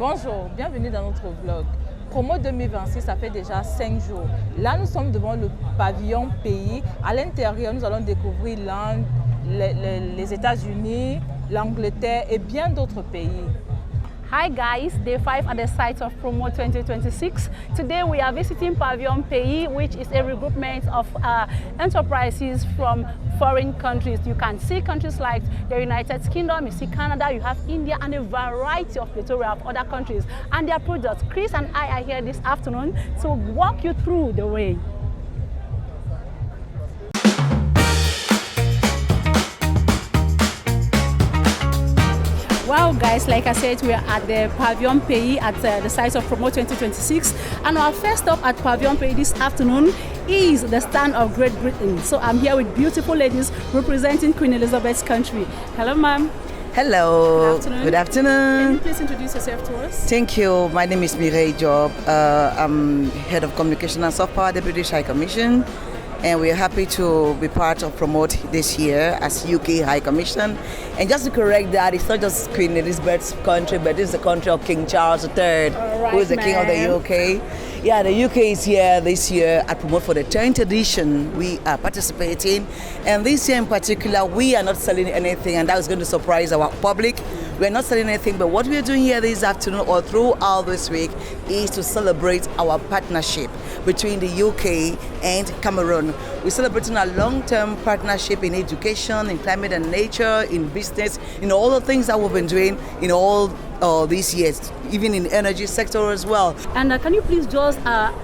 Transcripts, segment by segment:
Bonjour, bienvenue dans notre vlog. Promo 2026, ça fait déjà 5 jours. Là, nous sommes devant le pavillon pays. À l'intérieur, nous allons découvrir l'Inde, les États-Unis, l'Angleterre et bien d'autres pays. Hi guys, day 5 at the site of Promo 2026. Today we are visiting Pavillon Pays, which is a regroupment of enterprises from foreign countries. You can see countries like the United Kingdom, you see Canada, you have India, and a variety of plethora of other countries and their products. Chris and I are here this afternoon to walk you through the way. Well guys, like I said, we are at the Pavillon Pays at the site of Promo 2026, and our first stop at Pavillon Pays this afternoon is the stand of Great Britain. So I'm here with beautiful ladies representing Queen Elizabeth's country. Hello ma'am. Hello. Good afternoon. Good afternoon. Can you please introduce yourself to us? Thank you. My name is Mireille Job. I'm Head of Communication and Soft Power at the British High Commission. And we're happy to be part of Promote this year as UK High Commission. And just to correct that, it's not just Queen Elizabeth's country, but it's the country of King Charles III, who is the King of the UK. Yeah, the UK is here this year at Promote for the 10th edition. We are participating. And this year in particular, we are not selling anything, and that is going to surprise our public. We're not selling anything, but what we're doing here this afternoon or throughout this week is to celebrate our partnership between the UK and Cameroon. We're celebrating a long-term partnership in education, in climate and nature, in business, in all the things that we've been doing in all these years, even in the energy sector as well. And can you please just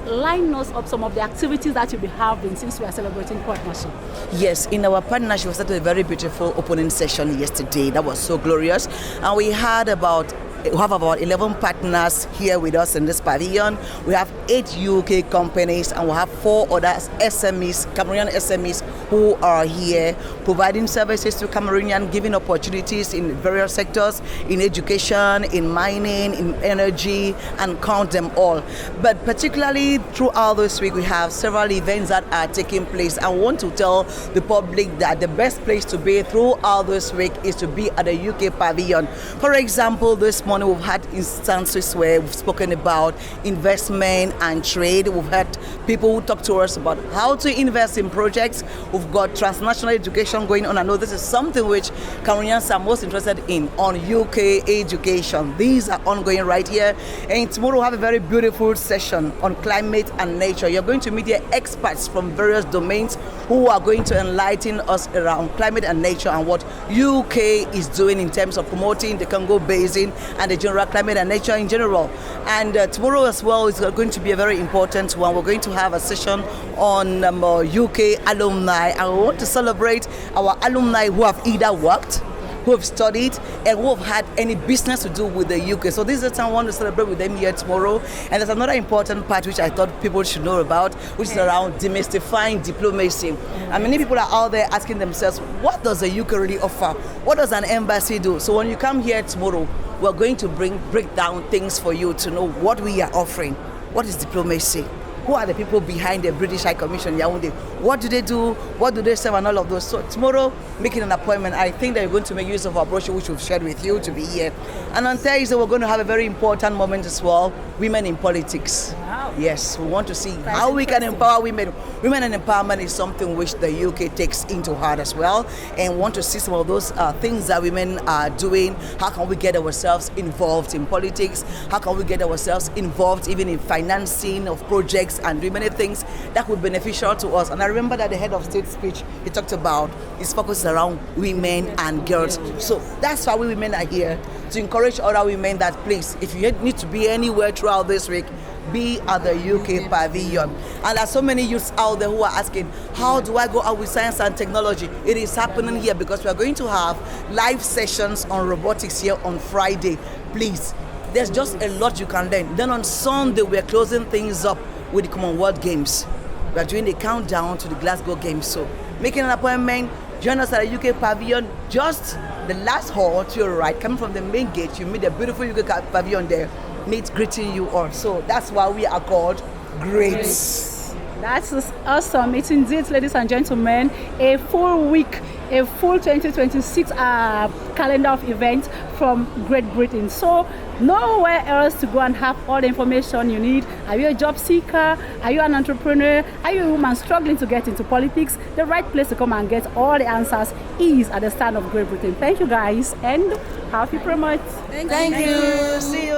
line us up some of the activities that you'll be having since we are celebrating partnership? Yes, in our partnership, we started a very beautiful opening session yesterday. That was so glorious. And we have about 11 partners here with us in this pavilion. We have 8 UK companies and we have 4 other SMEs, Cameroonian SMEs, who are here providing services to Cameroonians, giving opportunities in various sectors, in education, in mining, in energy, and count them all. But particularly throughout this week, we have several events that are taking place. I want to tell the public that the best place to be throughout this week is to be at the UK pavilion. For example, this morning we've had instances where we've spoken about investment and trade. We've had people who talk to us about how to invest in projects. We've got transnational education going on. I know this is something which Cameroonians are most interested in, on UK education. These are ongoing right here. And tomorrow we'll have a very beautiful session on climate and nature. You're going to meet here experts from various domains who are going to enlighten us around climate and nature and what UK is doing in terms of promoting the Congo Basin and the general climate and nature in general. And tomorrow as well is going to be a very important one. We're going to have a session on UK alumni, and we want to celebrate our alumni who have either worked, who have studied, and who have had any business to do with the UK. So this is the time I want to celebrate with them here tomorrow. And there's another important part which I thought people should know about, which is around demystifying diplomacy. And many people are out there asking themselves, what does the UK really offer? What does an embassy do? So when you come here tomorrow, we're going to break down things for you to know what we are offering. What is diplomacy? Who are the people behind the British High Commission, Yaoundé? What do they do? What do they serve and all of those? So tomorrow, making an appointment, I think that you're going to make use of our brochure, which we've shared with you to be here. And on Thursday, we're going to have a very important moment as well, women in politics. Wow. Yes, we want to see how we can empower women. Women and empowerment is something which the UK takes into heart as well. And want to see some of those things that women are doing. How can we get ourselves involved in politics? How can we get ourselves involved even in financing of projects and doing many things that would be beneficial to us? And I remember that the head of state speech he talked about is focused around women and girls. So that's why we women are here, to encourage other women that please, if you need to be anywhere throughout this week, be at the UK pavilion. And there's so many youths out there who are asking, how do I go out with science and technology? It is happening here because we are going to have live sessions on robotics here on Friday. Please, there's just a lot you can learn. Then on Sunday, we're closing things up with the Commonwealth Games. We are doing the countdown to the Glasgow Games. So making an appointment, join us at the UK pavilion, just the last hall to your right, coming from the main gate, you meet the beautiful UK pavilion there, meet greeting you all. So that's why we are called Greats. That's awesome. It's indeed, ladies and gentlemen, a full week, a full 2026 calendar of events from Great Britain. So nowhere else to go and have all the information you need. Are you a job seeker? Are you an entrepreneur? Are you a woman struggling to get into politics? The right place to come and get all the answers is at the stand of Great Britain. Thank you guys and happy promote. Thank you. See you.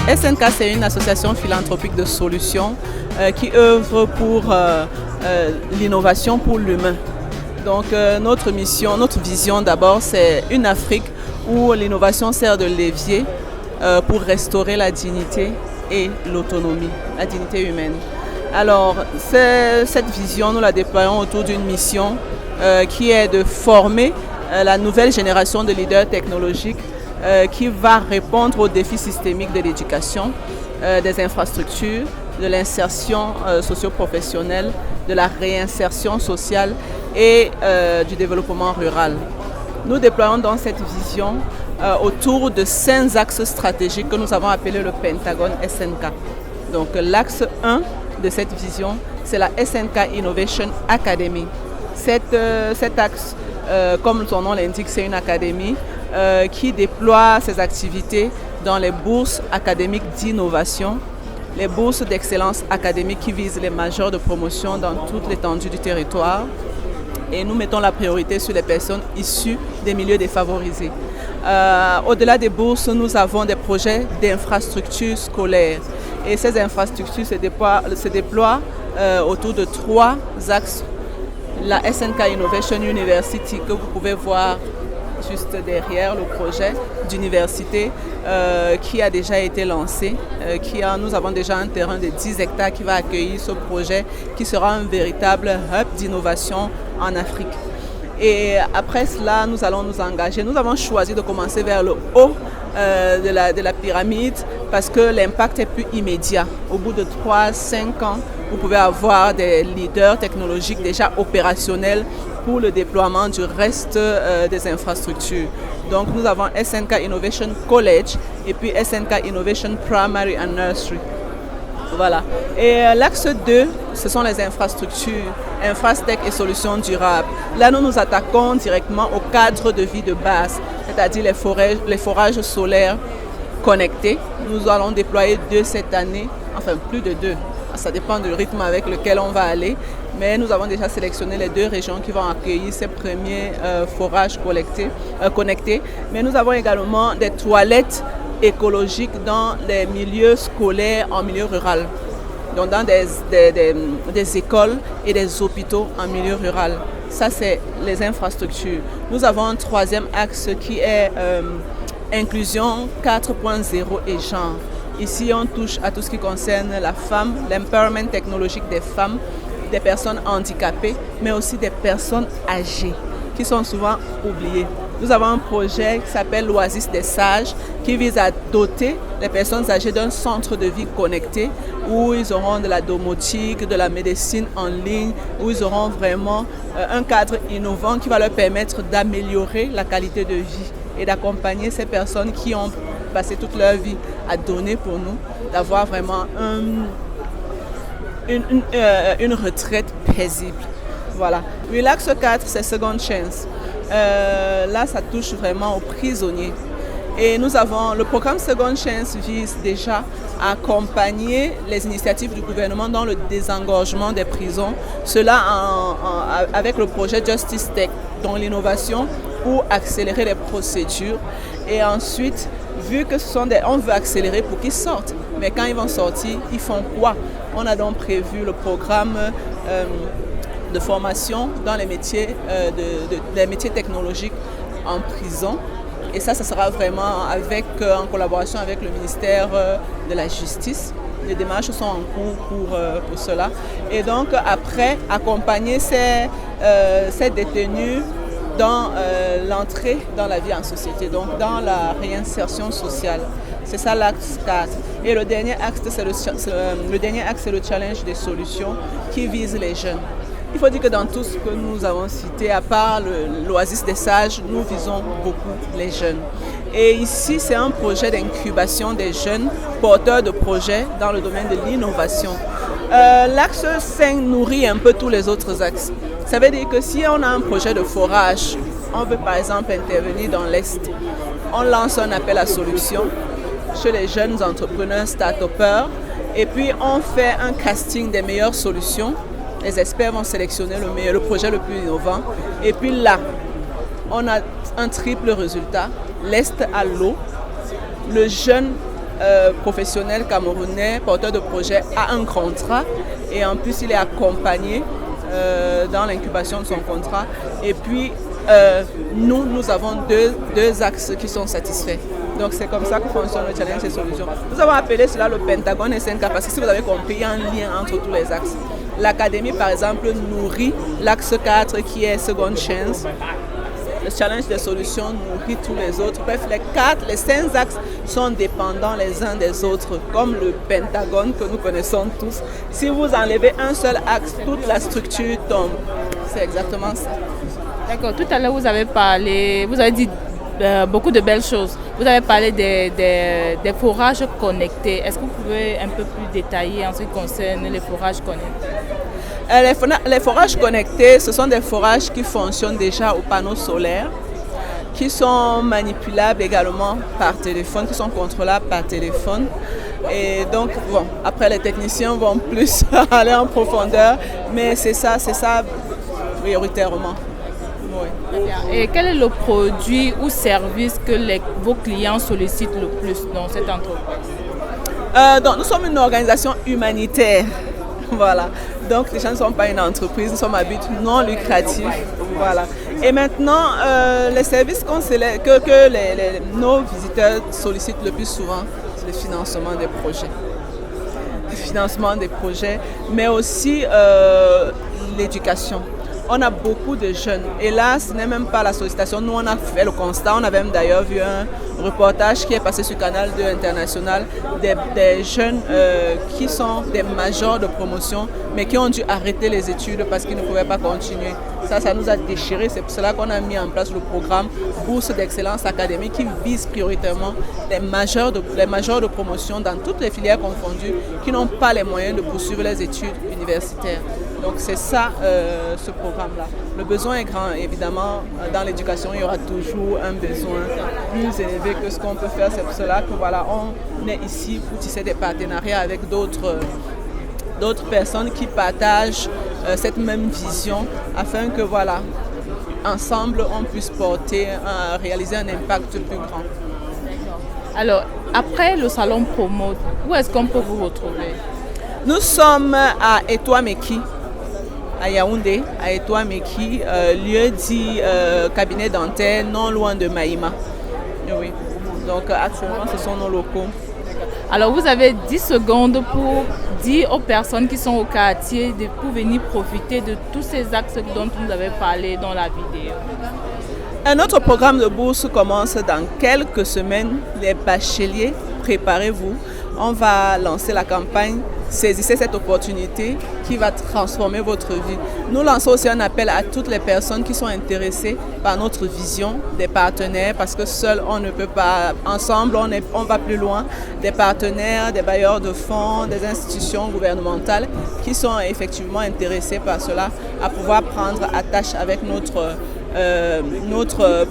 SNK, c'est une association philanthropique de solutions qui œuvre pour l'innovation pour l'humain. Donc notre mission, notre vision d'abord, c'est une Afrique où l'innovation sert de levier pour restaurer la dignité et l'autonomie, la dignité humaine. Alors cette vision, nous la déployons autour d'une mission qui est de former la nouvelle génération de leaders technologiques qui va répondre aux défis systémiques de l'éducation, des infrastructures, de l'insertion socio-professionnelle, de la réinsertion sociale et du développement rural. Nous déployons dans cette vision autour de 5 axes stratégiques que nous avons appelés le Pentagone SNK. Donc l'axe 1 de cette vision, c'est la SNK Innovation Academy. Cet axe, comme son nom l'indique, c'est une académie qui déploie ses activités dans les bourses académiques d'innovation, les bourses d'excellence académique qui visent les majors de promotion dans toute l'étendue du territoire. Et nous mettons la priorité sur les personnes issues des milieux défavorisés. Au-delà des bourses, nous avons des projets d'infrastructures scolaires. Et ces infrastructures se déploient autour de 3 axes. La SNK Innovation University que vous pouvez voir juste derrière le projet d'université qui a déjà été lancé. Nous avons déjà un terrain de 10 hectares qui va accueillir ce projet qui sera un véritable hub d'innovation en Afrique. Et après cela, nous allons nous engager. Nous avons choisi de commencer vers le haut de la pyramide parce que l'impact est plus immédiat. Au bout de 3-5 ans, vous pouvez avoir des leaders technologiques déjà opérationnels pour le déploiement du reste des infrastructures. Donc nous avons SNK Innovation College et puis SNK Innovation Primary and Nursery. Voilà. Et l'axe 2, ce sont les infrastructures, Infrastech et solutions durables. Là, nous nous attaquons directement au cadre de vie de base, c'est-à-dire les forages solaires connectés. Nous allons déployer 2 cette année, enfin plus de 2. Ça dépend du rythme avec lequel on va aller. Mais nous avons déjà sélectionné les 2 régions qui vont accueillir ces premiers forages connectés. Mais nous avons également des toilettes écologiques dans les milieux scolaires en milieu rural. Donc dans des écoles et des hôpitaux en milieu rural. Ça, c'est les infrastructures. Nous avons un 3e axe qui est inclusion 4.0 et genre. Ici, on touche à tout ce qui concerne la femme, l'empowerment technologique des femmes, des personnes handicapées, mais aussi des personnes âgées qui sont souvent oubliées. Nous avons un projet qui s'appelle l'Oasis des Sages qui vise à doter les personnes âgées d'un centre de vie connecté où ils auront de la domotique, de la médecine en ligne, où ils auront vraiment un cadre innovant qui va leur permettre d'améliorer la qualité de vie et d'accompagner ces personnes qui ont passé toute leur vie à donner pour nous, d'avoir vraiment une retraite paisible. Voilà. Oui, l'axe 4, c'est Second Chance. Là, ça touche vraiment aux prisonniers. Et nous avons le programme Second Chance vise déjà à accompagner les initiatives du gouvernement dans le désengorgement des prisons. Cela avec le projet Justice Tech, dont l'innovation pour accélérer les procédures. Et ensuite, vu que on veut accélérer pour qu'ils sortent, mais quand ils vont sortir, ils font quoi? On a donc prévu le programme de formation dans les métiers, les métiers technologiques en prison. Et ça sera vraiment en collaboration avec le ministère de la Justice. Les démarches sont en cours pour cela. Et donc après, accompagner ces détenus dans l'entrée dans la vie en société, donc dans la réinsertion sociale. C'est ça l'axe 4. Et le dernier axe, c'est le challenge des solutions qui vise les jeunes. Il faut dire que dans tout ce que nous avons cité, à part l'Oasis des Sages, nous visons beaucoup les jeunes. Et ici, c'est un projet d'incubation des jeunes porteurs de projets dans le domaine de l'innovation. L'axe 5 nourrit un peu tous les autres axes. Ça veut dire que si on a un projet de forage, on veut par exemple intervenir dans l'Est, on lance un appel à solutions chez les jeunes entrepreneurs, start-upers, et puis on fait un casting des meilleures solutions. Les experts vont sélectionner le projet le plus innovant. Et puis là, on a un triple résultat. L'Est à l'eau. Le jeune professionnel camerounais, porteur de projet, a un contrat. Et en plus, il est accompagné dans l'incubation de son contrat. Et puis, nous avons deux axes qui sont satisfaits. Donc c'est comme ça que fonctionne le challenge des solutions. Nous avons appelé cela le Pentagone SNK parce que si vous avez compris, il y a un lien entre tous les axes. L'académie, par exemple, nourrit l'axe 4 qui est Second Chance. Le challenge des solutions nourrit tous les autres. Bref, les 5 axes sont dépendants les uns des autres, comme le Pentagone que nous connaissons tous. Si vous enlevez un seul axe, toute la structure tombe. C'est exactement ça. D'accord. Tout à l'heure, vous avez dit beaucoup de belles choses. Vous avez parlé des forages connectés. Est-ce que vous pouvez un peu plus détailler en ce qui concerne les forages connectés? Les forages connectés, ce sont des forages qui fonctionnent déjà aux panneaux solaires, qui sont manipulables également par téléphone, qui sont contrôlables par téléphone. Et donc, bon, après les techniciens vont plus aller en profondeur, mais c'est ça prioritairement. Oui. Et quel est le produit ou service que vos clients sollicitent le plus dans cette entreprise? Donc, nous sommes une organisation humanitaire. Voilà. Donc, les gens ne sont pas une entreprise, nous sommes à but non lucratif. Voilà. Et maintenant, les services que nos visiteurs sollicitent le plus souvent, c'est le financement des projets. Le financement des projets, mais aussi l'éducation. On a beaucoup de jeunes et là, ce n'est même pas la sollicitation. Nous, on a fait le constat. On avait même d'ailleurs vu un reportage qui est passé sur Canal 2 International des jeunes qui sont des majors de promotion mais qui ont dû arrêter les études parce qu'ils ne pouvaient pas continuer. Ça nous a déchiré. C'est pour cela qu'on a mis en place le programme Bourse d'excellence académique qui vise prioritairement les majors de promotion dans toutes les filières confondues qui n'ont pas les moyens de poursuivre les études universitaires. Donc c'est ça ce programme-là. Le besoin est grand, évidemment. Dans l'éducation, il y aura toujours un besoin plus élevé que ce qu'on peut faire. C'est pour cela que voilà, on est ici pour tisser des partenariats avec d'autres personnes qui partagent cette même vision afin que voilà, ensemble, on puisse réaliser un impact plus grand. Alors, après le salon Promote, où est-ce qu'on peut vous retrouver? Nous sommes à Etoameki, à Yaoundé, à Etoameki, lieu dit cabinet dentaire, non loin de Maïma. Oui. Donc actuellement, ce sont nos locaux. Alors vous avez 10 secondes pour dire aux personnes qui sont au quartier pour venir profiter de tous ces axes dont vous avez parlé dans la vidéo. Notre programme de bourse commence dans quelques semaines. Les bacheliers, préparez-vous. On va lancer la campagne. Saisissez cette opportunité qui va transformer votre vie. Nous lançons aussi un appel à toutes les personnes qui sont intéressées par notre vision, des partenaires, parce que seul on ne peut pas, ensemble on va plus loin, des partenaires, des bailleurs de fonds, des institutions gouvernementales qui sont effectivement intéressées par cela, à pouvoir prendre attache avec notre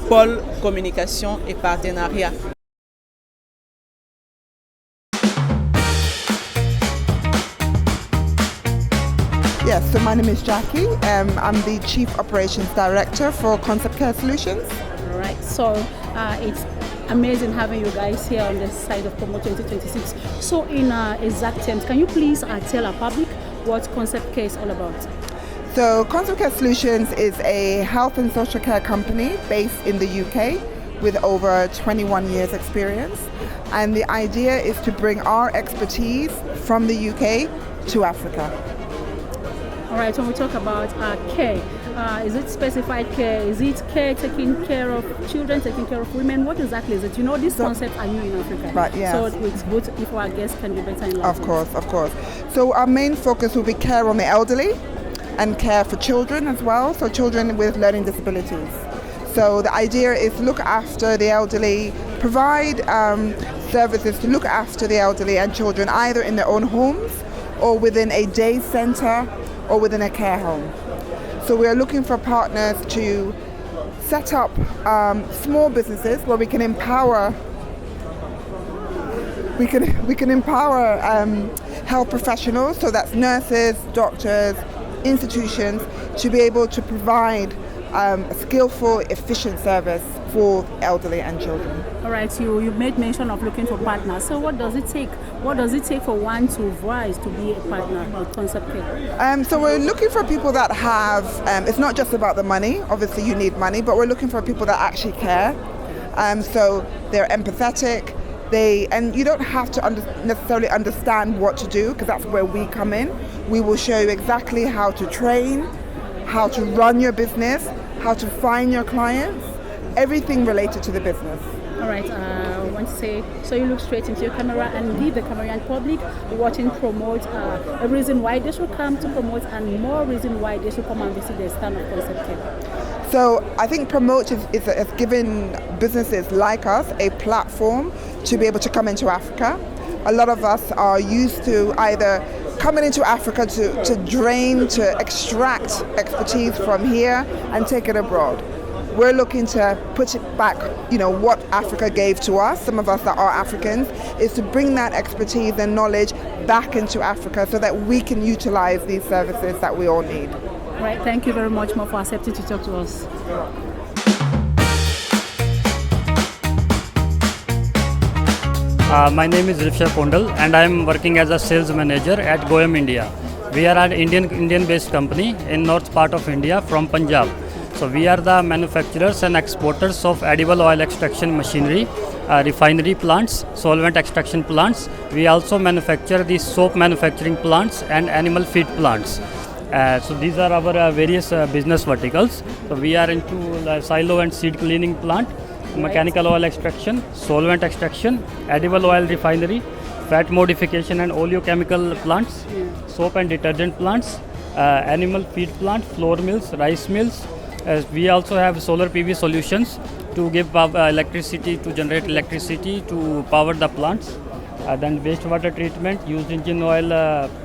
pôle communication et partenariat. Yes, so my name is Jackie. I'm the Chief Operations Director for Concept Care Solutions. Right, so it's amazing having you guys here on the side of Promote 2026. So in exact terms, can you please tell our public what Concept Care is all about? So Concept Care Solutions is a health and social care company based in the UK with over 21 years experience. And the idea is to bring our expertise from the UK to Africa. All right, when we talk about care, is it specified care? Is it care taking care of children, taking care of women? What exactly is it? You know, these concepts are new in Africa. Right, yeah. So it's good if our guests can be better enlightened. Of course. So our main focus will be care on the elderly, and care for children as well, so children with learning disabilities. So the idea is to look after the elderly, provide services to look after the elderly and children either in their own homes or within a day centre or within a care home. So we are looking for partners to set up small businesses where we can empower health professionals, so that's nurses, doctors, institutions, to be able to provide a skillful, efficient service for elderly and children. All right, you made mention of looking for partners. So what does it take? What does it take for one to rise to be a partner with Concept Care? So we're looking for people that have, it's not just about the money, obviously you need money, but we're looking for people that actually care. So they're empathetic, and you don't have to necessarily understand what to do, because that's where we come in. We will show you exactly how to train, how to run your business, how to find your clients, everything related to the business. All right, I want to say, so you look straight into your camera and give the Cameroonian public watching Promote a reason why they should come to Promote and more reason why they should come and visit the stand of Concept Care. So I think Promote has given businesses like us a platform to be able to come into Africa. A lot of us are used to either coming into Africa to drain, to extract expertise from here and take it abroad. We're looking to put it back, what Africa gave to us, some of us that are Africans, is to bring that expertise and knowledge back into Africa so that we can utilize these services that we all need. Right, thank you very much, Mo, for accepting to talk to us. My name is Rifsha Kondal and I am working as a sales manager at Goyam India. We are an Indian-based company in north part of India from Punjab. So we are the manufacturers and exporters of edible oil extraction machinery, refinery plants, solvent extraction plants. We also manufacture the soap manufacturing plants and animal feed plants. So these are our various business verticals. So we are into silo and seed cleaning plant, mechanical oil extraction, solvent extraction, edible oil refinery, fat modification and oleochemical plants, soap and detergent plants, animal feed plant, flour mills, rice mills. We also have solar PV solutions to give electricity, to generate electricity to power the plants. Then wastewater treatment, used engine oil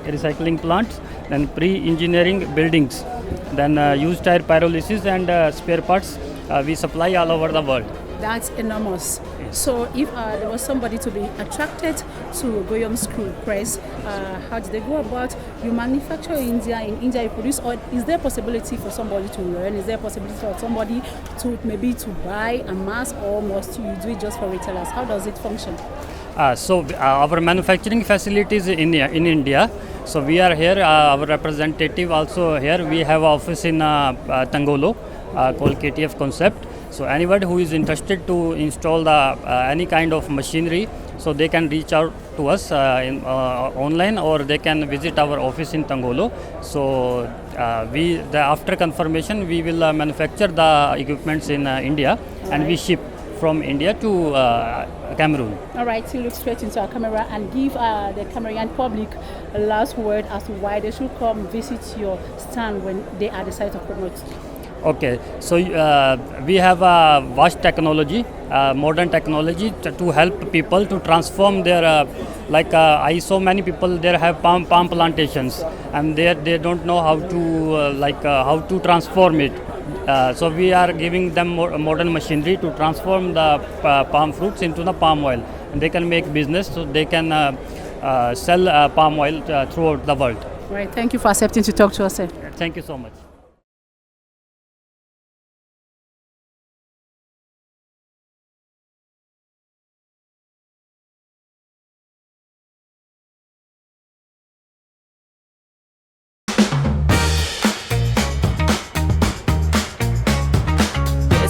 recycling plants, then pre-engineering buildings, then used tire pyrolysis and spare parts we supply all over the world. That's enormous. So if there was somebody to be attracted to Goyam's Crew Press, how do they go about? You manufacture in India you produce, or is there a possibility for somebody to learn? Is there a possibility for somebody to buy a mass, or must you do it just for retailers? How does it function? So our manufacturing facilities in India. So we are here, our representative also here. We have office in Tangolo called KTF Concept. So anybody who is interested to install the any kind of machinery, so they can reach out to us online, or they can visit our office in Tangolo. So after confirmation, we will manufacture the equipments in India, and we ship from India to Cameroon. All right, so look straight into our camera and give the Cameroonian public a last word as to why they should come visit your stand when they are at the site of Promote. Okay, so we have a vast technology, modern technology to help people to transform their, I saw many people there have palm plantations, and they don't know how to how to transform it. So we are giving them modern machinery to transform the palm fruits into the palm oil, and they can make business, so they can sell palm oil throughout the world. Right, thank you for accepting to talk to us, sir. Thank you so much.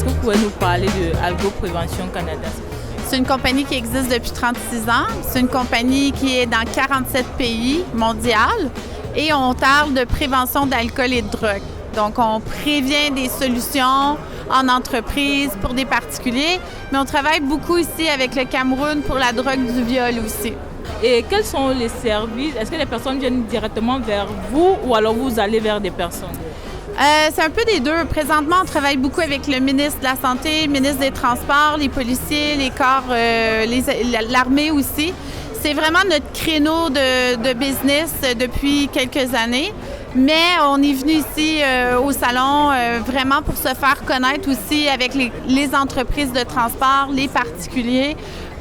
Vous pouvez nous parler de Algo Prévention Canada? C'est une compagnie qui existe depuis 36 ans. C'est une compagnie qui est dans 47 pays mondiaux et on parle de prévention d'alcool et de drogue. Donc, on prévient des solutions en entreprise pour des particuliers, mais on travaille beaucoup ici avec le Cameroun pour la drogue du viol aussi. Et quels sont les services? Est-ce que les personnes viennent directement vers vous ou alors vous allez vers des personnes? C'est un peu des deux. Présentement, on travaille beaucoup avec le ministre de la Santé, le ministre des Transports, les policiers, les corps, l'armée aussi. C'est vraiment notre créneau de business depuis quelques années. Mais on est venu ici au salon vraiment pour se faire connaître aussi avec les entreprises de transport, les particuliers,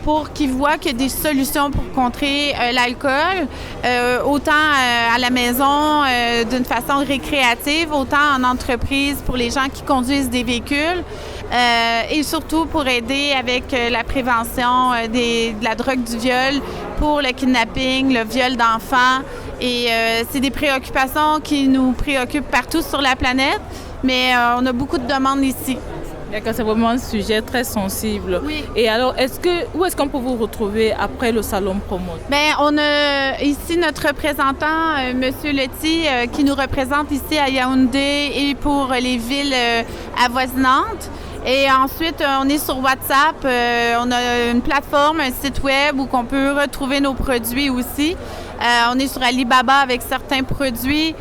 pour qu'ils voient qu'il y a des solutions pour contrer l'alcool, autant à la maison d'une façon récréative, autant en entreprise pour les gens qui conduisent des véhicules et surtout pour aider avec la prévention de la drogue, du viol, pour le kidnapping, le viol d'enfants. Et c'est des préoccupations qui nous préoccupent partout sur la planète, mais on a beaucoup de demandes ici. D'accord, c'est vraiment un sujet très sensible. Oui. Et alors, où est-ce qu'on peut vous retrouver après le salon Promote? Bien, on a ici notre représentant, M. Leti, qui nous représente ici à Yaoundé et pour les villes avoisinantes. Et ensuite, on est sur WhatsApp. On a une plateforme, un site web où on peut retrouver nos produits aussi. On est sur Alibaba avec certains produits.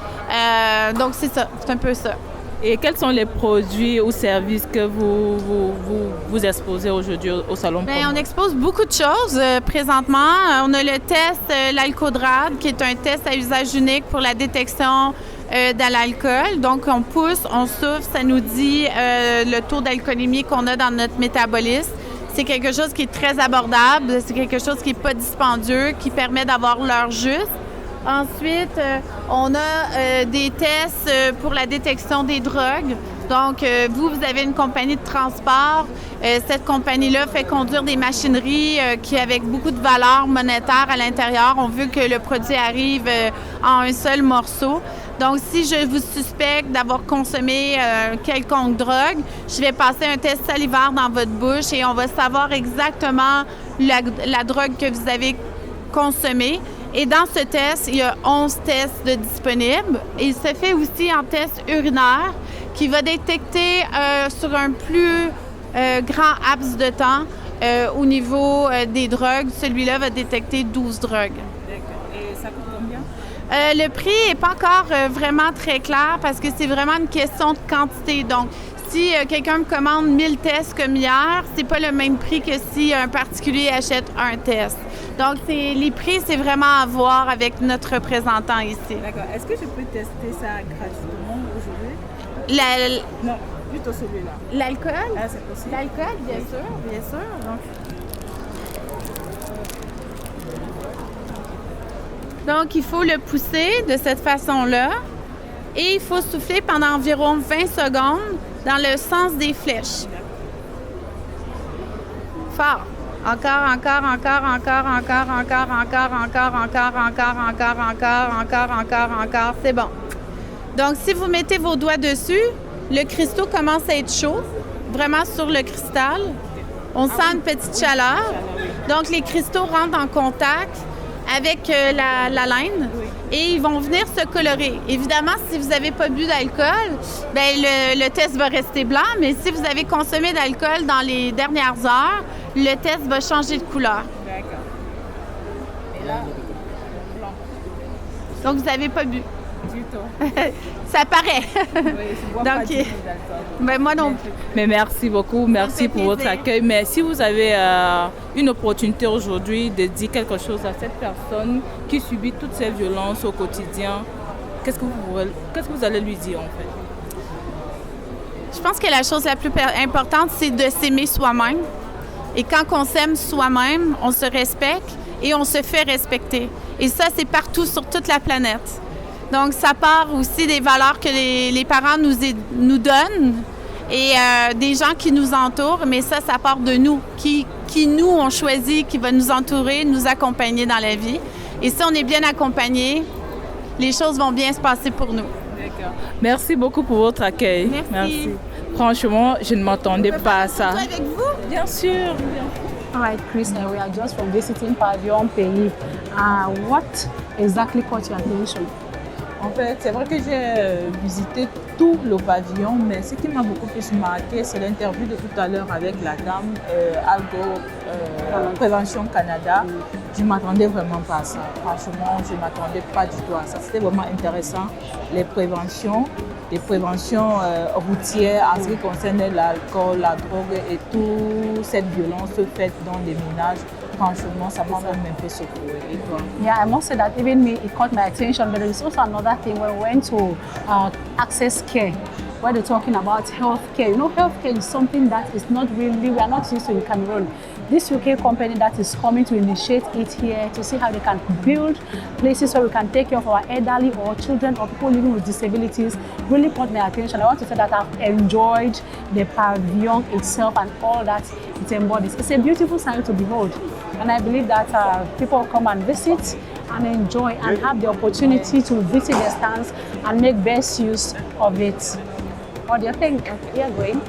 Donc, c'est ça, c'est un peu ça. Et quels sont les produits ou services que vous exposez aujourd'hui au Salon Promote? Bien, on expose beaucoup de choses présentement. On a le test l'Alcodrad, qui est un test à usage unique pour la détection de l'alcool. Donc, on pousse, on souffle, ça nous dit le taux d'alcoolémie qu'on a dans notre métabolisme. C'est quelque chose qui est très abordable, c'est quelque chose qui n'est pas dispendieux, qui permet d'avoir l'heure juste. Ensuite, on a des tests pour la détection des drogues. Donc, vous avez une compagnie de transport. Cette compagnie-là fait conduire des machineries qui, avec beaucoup de valeur monétaire à l'intérieur, on veut que le produit arrive en un seul morceau. Donc, si je vous suspecte d'avoir consommé quelconque drogue, je vais passer un test salivaire dans votre bouche et on va savoir exactement la drogue que vous avez consommée. Et dans ce test, il y a 11 tests de disponibles. Et il se fait aussi en test urinaire qui va détecter sur un plus grand laps de temps au niveau des drogues. Celui-là va détecter 12 drogues. D'accord. Et ça coûte combien? Le prix n'est pas encore vraiment très clair parce que c'est vraiment une question de quantité. Donc, si quelqu'un me commande 1000 tests comme hier, c'est pas le même prix que si un particulier achète un test. Donc, les prix, c'est vraiment à voir avec notre représentant ici. D'accord. Est-ce que je peux tester ça gratuitement aujourd'hui? Non, plutôt celui-là. L'alcool? Ah, c'est possible. L'alcool, bien sûr, bien sûr. Donc, il faut le pousser de cette façon-là et il faut souffler pendant environ 20 secondes dans le sens des flèches. Fort. Encore. C'est bon. Donc, si vous mettez vos doigts dessus, le cristaux commence à être chaud, vraiment sur le cristal. On sent une petite chaleur. Donc, les cristaux rentrent en contact avec la laine et ils vont venir se colorer. Évidemment, si vous n'avez pas bu d'alcool, bien, le test va rester blanc, mais si vous avez consommé d'alcool dans les dernières heures, le test va changer de couleur. D'accord. Et là, blanc. Donc, vous n'avez pas bu. Du tout. Ça paraît. Oui, je bois pas du tout d'alcool. Ben, moi non plus. Mais merci beaucoup, merci pour votre plaisir. accueil. Mais si vous avez une opportunité aujourd'hui de dire quelque chose à cette personne qui subit toutes ces violences au quotidien, qu'est-ce que vous allez lui dire en fait? Je pense que la chose la plus importante, c'est de s'aimer soi-même. Et quand on s'aime soi-même, on se respecte et on se fait respecter. Et ça, c'est partout sur toute la planète. Donc, ça part aussi des valeurs que les parents nous donnent et des gens qui nous entourent, mais ça part de nous, qui nous, on choisit, qui va nous entourer, nous accompagner dans la vie. Et si on est bien accompagné, les choses vont bien se passer pour nous. D'accord. Merci beaucoup pour votre accueil. Merci. Franchement, je ne m'attendais pas à ça. Avec vous? Bien sûr. All right, Chris, we are just from visiting Pavillon Pays. What exactly caught your attention? En fait, c'est vrai que j'ai visité tout le pavillon, mais ce qui m'a beaucoup plus marqué, c'est l'interview de tout à l'heure avec la dame Algo Prévention Canada. Je ne m'attendais vraiment pas à ça. Franchement, je ne m'attendais pas du tout à ça. C'était vraiment intéressant. Les préventions routières en ce qui concerne l'alcool, la drogue et toute cette violence faite dans les ménages. Franchement, ça m'a même un peu secoué. Yeah, I must say that even me, it caught my attention. But there is also another thing when we went to Access Care, where they're talking about healthcare. You know, healthcare is something that is not really, we are not used to in Cameroon. This UK company that is coming to initiate it here to see how they can build places where we can take care of our elderly or children or people living with disabilities really caught my attention. I want to say that I've enjoyed the pavilion itself and all that it embodies. It's a beautiful sight to behold. And I believe that people come and visit and enjoy and have the opportunity to visit the stands and make best use of it. What do you think? Yeah, going.